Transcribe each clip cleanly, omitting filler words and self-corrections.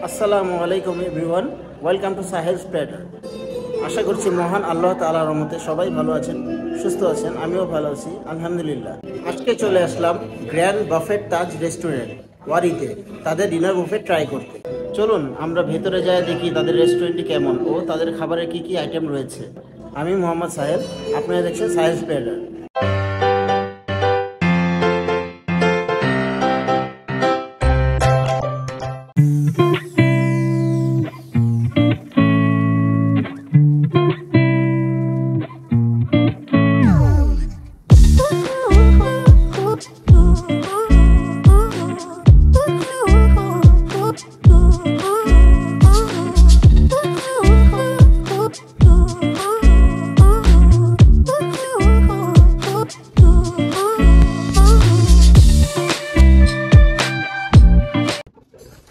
আসসালামু আলাইকুম everyone, welcome to সাহেলস platter. আশা করছি মহান আল্লাহ তাআলার রহমতে সবাই ভালো আছেন, সুস্থ আছেন। আমিও ভালো আছি আলহামদুলিল্লাহ। আজকে চলে আসলাম গ্র্যান্ড বাফেট তাজ রেস্টুরেন্ট ওয়ারিতে তাদের ডিনার বুফে ট্রাই করতে। চলুন আমরা ভেতরে যাই, দেখি তাদের রেস্টুরেন্টটি কেমন ও তাদের খাবারের কি কি আইটেম রয়েছে। আমি মোহাম্মদ সাহেল, আপনারা দেখছেন Sahel's platter.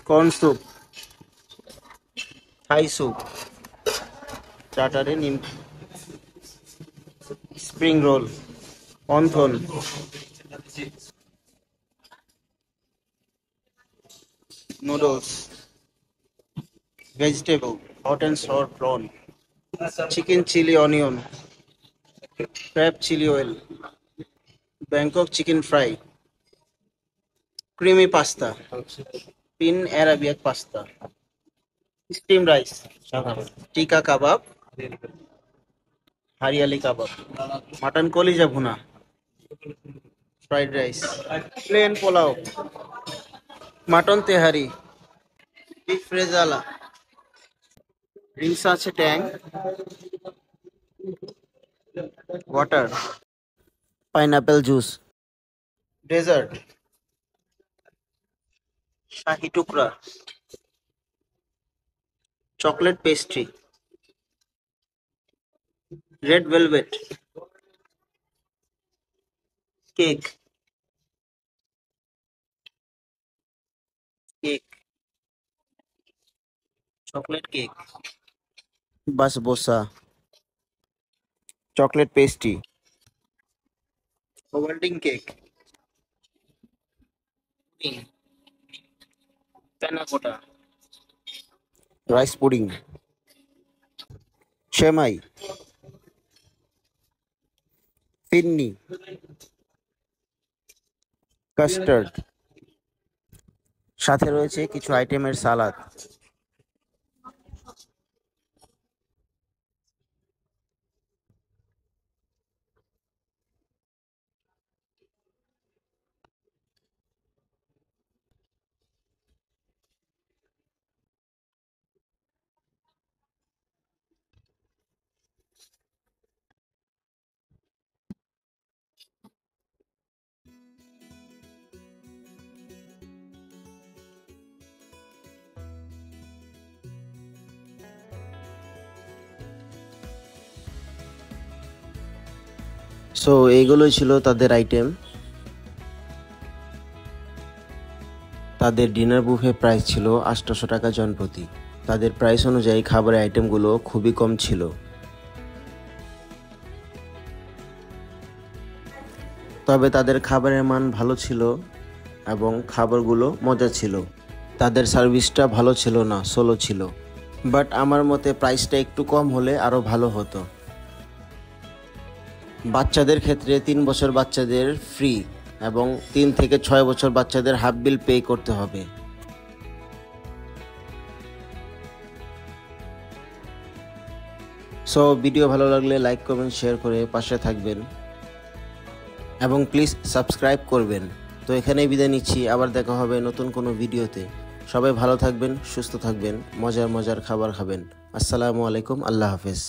Corn soup, Thai soup, চাটারে নিমকি, spring roll, wonton, noodles, vegetable, hot and sour prawn, chicken chilli onion, crab chilli oil, Bangkok chicken fry, creamy pasta, পিন arrabbiata pasta, steam rice, tikka kebab, hariyali kebab, mutton কলিজা ভুনা, fried rice, plain pulao, mutton tehari, beef rezala, drinks আছে Tang, water, pineapple juice, dessert, shahi tukra, chocolate pastry, red velvet, cake, cake, chocolate cake, বাসবোসা, chocolate pastry, Ovaltine cake, pudding, panna cotta, rice pudding, সেমাই, ফিন্নি, custard, সাথে রয়েছে কিছু আইটেমের সালাদ। So এইগুলোই ছিল তাদের আইটেম। তাদের ডিনার বুফে প্রাইস ছিল ৮০০ টাকা জনপ্রতি। তাদের প্রাইস অনুযায়ী খাবারের আইটেমগুলো খুবই কম ছিল। তবে তাদের খাবারের মান ভালো ছিল এবং খাবারগুলো মজা ছিল। তাদের সার্ভিসটা ভালো ছিল না, স্লো ছিল। বাট আমার মতে প্রাইসটা একটু কম হলে আরও ভালো হতো। বাচ্চাদের ক্ষেত্রে ৩ বছর বাচ্চাদের ফ্রি এবং ৩ থেকে ৬ বছর বাচ্চাদের হাফ বিল পে করতে হবে। সো ভিডিও ভালো লাগলে লাইক করবেন, শেয়ার করে পাশে থাকবেন এবং প্লিজ সাবস্ক্রাইব করবেন। তো এখানেই বিদায় নিচ্ছি, আবার দেখা হবে নতুন কোনো ভিডিওতে। সবাই ভালো থাকবেন, সুস্থ থাকবেন, মজার মজার খাবার খাবেন। আসসালামু আলাইকুম, আল্লাহ হাফেজ।